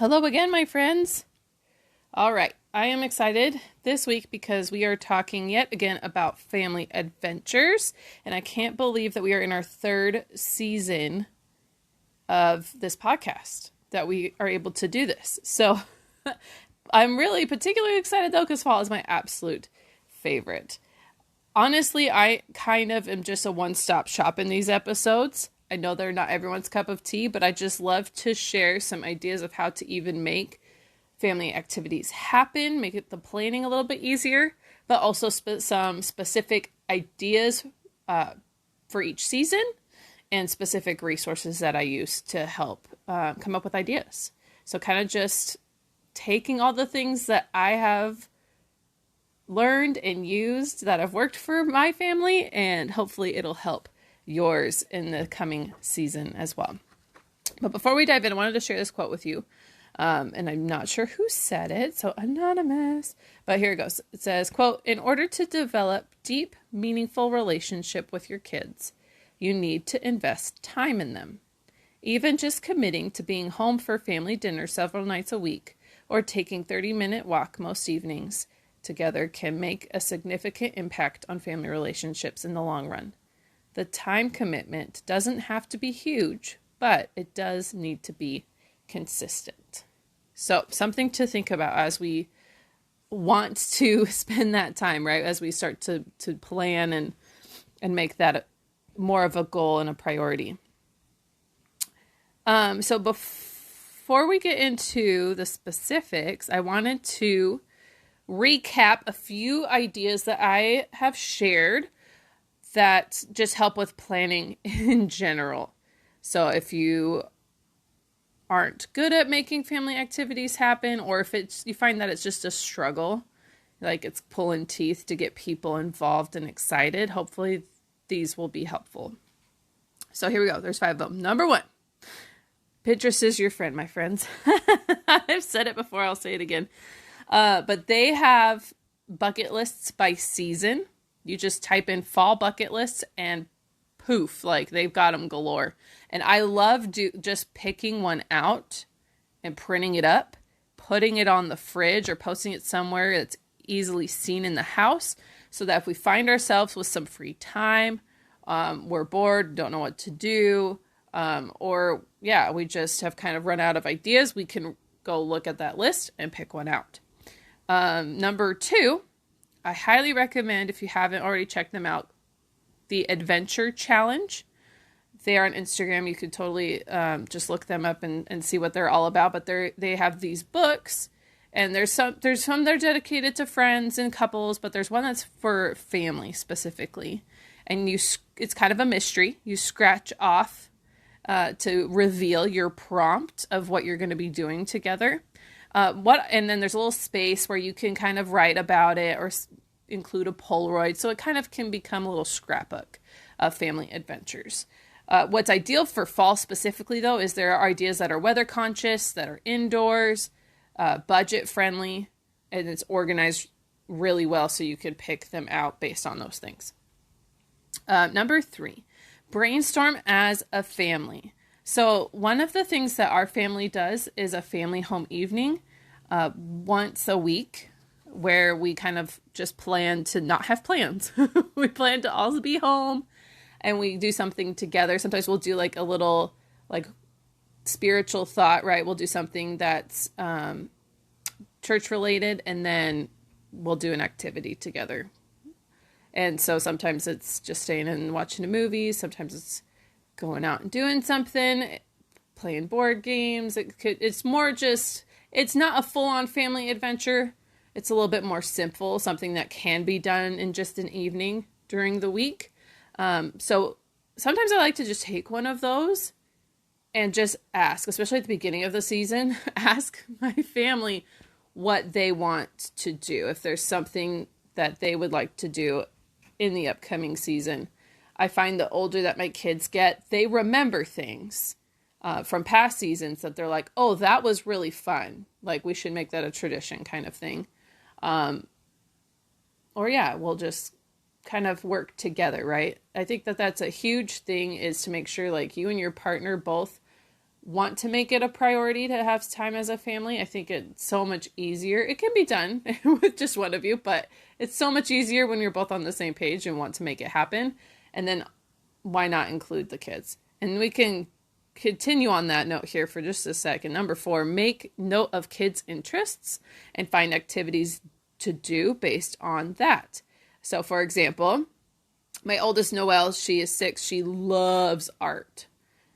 Hello again, my friends. All right, I am excited this week because we are talking yet again about family adventures, and I can't believe that we are in our third season of this podcast, that we are able to do this. So I'm really particularly excited though because fall is my absolute favorite. Honestly, I kind of am just a one-stop shop in these episodes. I know they're not everyone's cup of tea, but I just love to share some ideas of how to even make family activities happen, make it the planning a little bit easier, but also some specific ideas for each season and specific resources that I use to help come up with ideas. So kind of just taking all the things that I have learned and used that have worked for my family, and hopefully it'll help yours in the coming season as well. But before we dive in, I wanted to share this quote with you. And I'm not sure who said it, so anonymous. But here it goes. It says, quote, "In order to develop deep, meaningful relationship with your kids, you need to invest time in them. Even just committing to being home for family dinner several nights a week or taking 30-minute walk most evenings together can make a significant impact on family relationships in the long run. The time commitment doesn't have to be huge, but it does need to be consistent." So something to think about as we want to spend that time, right? As we start to plan and make that more of a goal and a priority. So before we get into the specifics, I wanted to recap a few ideas that I have shared that just help with planning in general. So if you aren't good at making family activities happen, or if you find that it's just a struggle, like it's pulling teeth to get people involved and excited, hopefully these will be helpful. So here we go. There's 5 of them. Number 1, Pinterest is your friend, my friends. I've said it before. I'll say it again. But they have bucket lists by season. You just type in fall bucket lists and poof, like they've got them galore. And I love just picking one out and printing it up, putting it on the fridge or posting it somewhere that's easily seen in the house, so that if we find ourselves with some free time, we're bored, don't know what to do, or we just have kind of run out of ideas, we can go look at that list and pick one out. Number 2, I highly recommend, if you haven't already checked them out, the Adventure Challenge. They are on Instagram. You could totally just look them up and see what they're all about. But they have these books, and there's some that are dedicated to friends and couples, but there's one that's for family specifically. And it's kind of a mystery. You scratch off to reveal your prompt of what you're going to be doing together. And then there's a little space where you can kind of write about it or include a Polaroid. So it kind of can become a little scrapbook of family adventures. What's ideal for fall specifically, though, is there are ideas that are weather conscious, that are indoors, budget friendly, and it's organized really well so you can pick them out based on those things. Number 3, brainstorm as a family. So one of the things that our family does is a family home evening once a week, where we kind of just plan to not have plans. We plan to all be home and we do something together. Sometimes we'll do like a little like spiritual thought, right? We'll do something that's church related, and then we'll do an activity together. And so sometimes it's just staying and watching a movie. Sometimes it's going out and doing something, playing board games. It's more just, it's not a full-on family adventure. It's a little bit more simple, something that can be done in just an evening during the week. So sometimes I like to just take one of those and just ask, especially at the beginning of the season, ask my family what they want to do. If there's something that they would like to do in the upcoming season. I find the older that my kids get, they remember things from past seasons that they're like, oh, that was really fun. Like, we should make that a tradition kind of thing. We'll just kind of work together, right? I think that that's a huge thing, is to make sure like you and your partner both want to make it a priority to have time as a family. I think it's so much easier. It can be done with just one of you, but it's so much easier when you're both on the same page and want to make it happen. And then why not include the kids? And we can continue on that note here for just a second. Number 4, make note of kids' interests and find activities to do based on that. So for example, my oldest Noelle, she is 6. She loves art.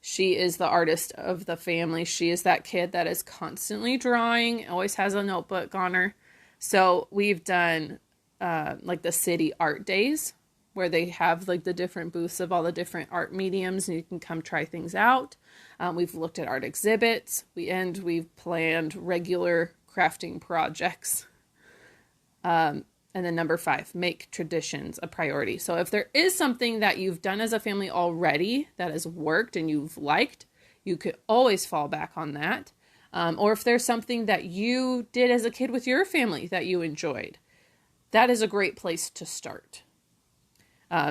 She is the artist of the family. She is that kid that is constantly drawing, always has a notebook on her. So we've done like the city art days where they have like the different booths of all the different art mediums and you can come try things out. We've looked at art exhibits. We've planned regular crafting projects. And then number 5, make traditions a priority. So if there is something that you've done as a family already that has worked and you've liked, you could always fall back on that. Or if there's something that you did as a kid with your family that you enjoyed, that is a great place to start.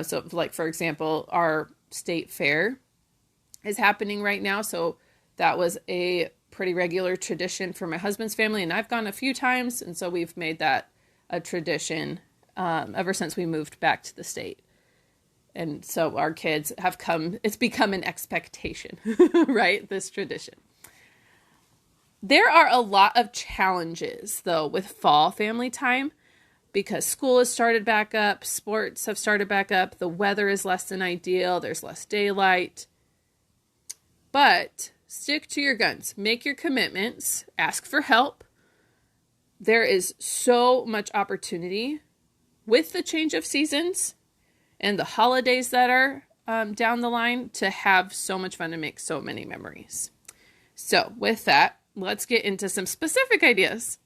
So like, for example, our state fair is happening right now. So that was a pretty regular tradition for my husband's family. And I've gone a few times. And so we've made that a tradition ever since we moved back to the state. And so our kids have come, it's become an expectation, right? This tradition. There are a lot of challenges, though, with fall family time because school has started back up, sports have started back up, the weather is less than ideal, there's less daylight. But stick to your guns, make your commitments, ask for help. There is so much opportunity with the change of seasons and the holidays that are down the line to have so much fun and make so many memories. So with that, let's get into some specific ideas.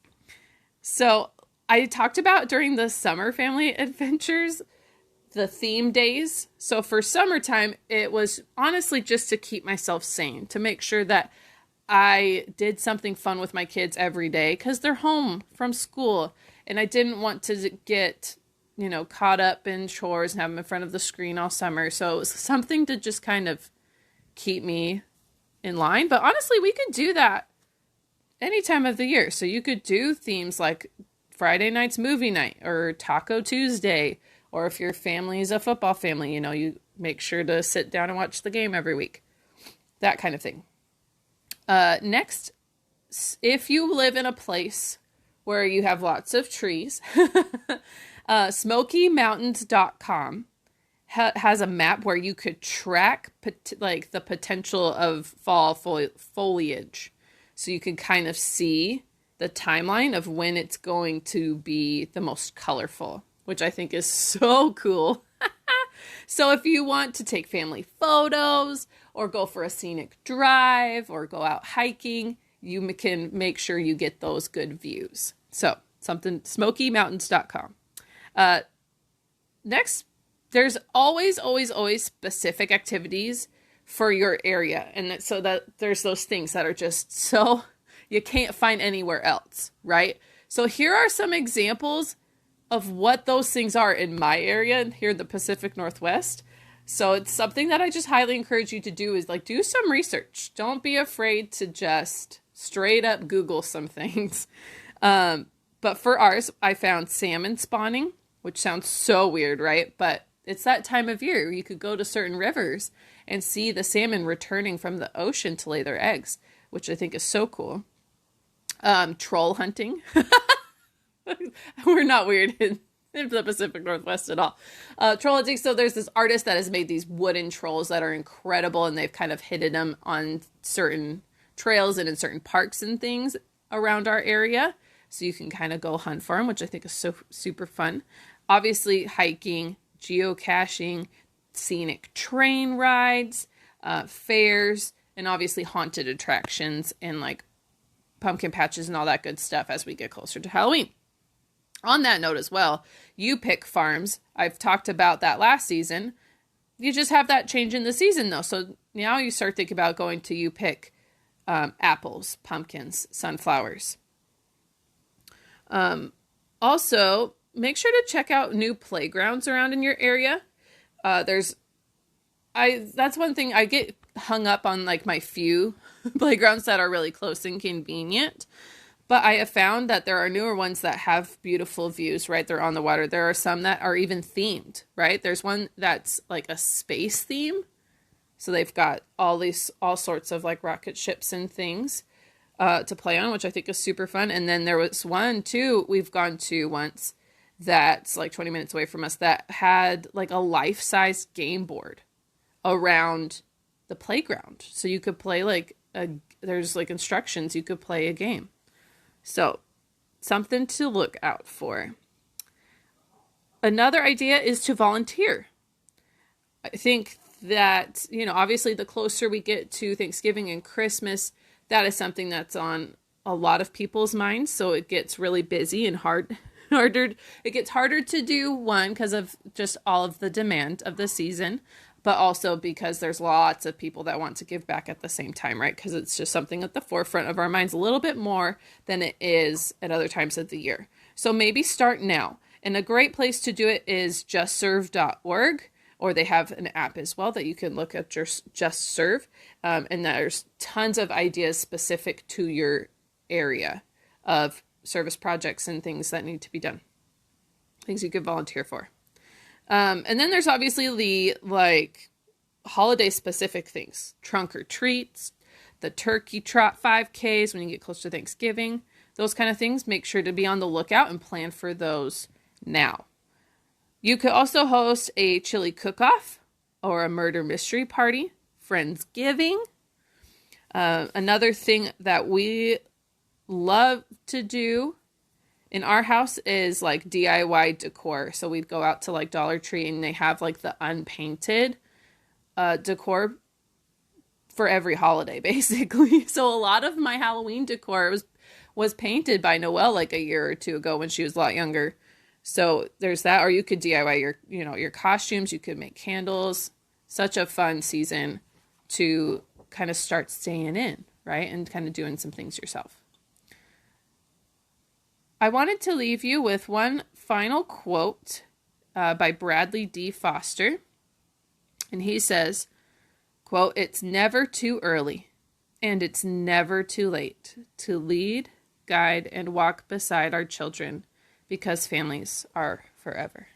So I talked about during the summer family adventures, the theme days. So for summertime, it was honestly just to keep myself sane, to make sure that I did something fun with my kids every day because they're home from school and I didn't want to get, caught up in chores and have them in front of the screen all summer. So it was something to just kind of keep me in line. But honestly, we could do that any time of the year. So you could do themes like Friday night's movie night or Taco Tuesday, or if your family is a football family, you make sure to sit down and watch the game every week, that kind of thing. Next, if you live in a place where you have lots of trees, SmokyMountains.com has a map where you could track the potential of fall foliage. So you can kind of see the timeline of when it's going to be the most colorful, which I think is so cool. So if you want to take family photos or go for a scenic drive or go out hiking, you can make sure you get those good views. So SmokyMountains.com. Next, there's always specific activities for your area. And so that there's those things that are just so you can't find anywhere else, right? So here are some examples of what those things are in my area here in the Pacific Northwest. So it's something that I just highly encourage you to do is do some research. Don't be afraid to just straight up Google some things. But for ours, I found salmon spawning, which sounds so weird, right? But it's that time of year. You could go to certain rivers and see the salmon returning from the ocean to lay their eggs, which I think is so cool. Troll hunting. We're not weird in the Pacific Northwest at all. Troll hunting. So there's this artist that has made these wooden trolls that are incredible, and they've kind of hidden them on certain trails and in certain parks and things around our area. So you can kind of go hunt for them, which I think is so super fun. Obviously, hiking, geocaching, scenic train rides, fairs, and obviously haunted attractions and pumpkin patches and all that good stuff as we get closer to Halloween. On that note as well, You Pick Farms, I've talked about that last season. You just have that change in the season though. So now you start thinking about going to You Pick apples, pumpkins, sunflowers. Also, make sure to check out new playgrounds around in your area. That's one thing I get hung up on my few playgrounds that are really close and convenient. But I have found that there are newer ones that have beautiful views, right? They're on the water. There are some that are even themed, right? There's one that's like a space theme. So they've got all sorts of like rocket ships and things to play on, which I think is super fun. And then there was one too we've gone to once that's like 20 minutes away from us that had like a life-size game board around the playground. So you could play there's like instructions, you could play a game. So something to look out for. Another idea is to volunteer. I think that, obviously the closer we get to Thanksgiving and Christmas, that is something that's on a lot of people's minds. So it gets really busy and harder. It gets harder to do, one, because of just all of the demand of the season, but also because there's lots of people that want to give back at the same time, right? Because it's just something at the forefront of our minds a little bit more than it is at other times of the year. So maybe start now. And a great place to do it is justserve.org, or they have an app as well that you can look at Just Serve. And there's tons of ideas specific to your area of service projects and things that need to be done. Things you could volunteer for. And then there's obviously the holiday specific things, trunk or treats, the turkey trot 5Ks when you get close to Thanksgiving, those kind of things. Make sure to be on the lookout and plan for those now. You could also host a chili cook-off or a murder mystery party, Friendsgiving. Another thing that we love to do in our house is like DIY decor. So we'd go out to like Dollar Tree and they have like the unpainted decor for every holiday, basically. So a lot of my Halloween decor was painted by Noelle like a year or two ago when she was a lot younger. So there's that. Or you could DIY your costumes. You could make candles. Such a fun season to kind of start staying in, right? And kind of doing some things yourself. I wanted to leave you with one final quote by Bradley D. Foster. And he says, quote, "It's never too early and it's never too late to lead, guide, and walk beside our children because families are forever."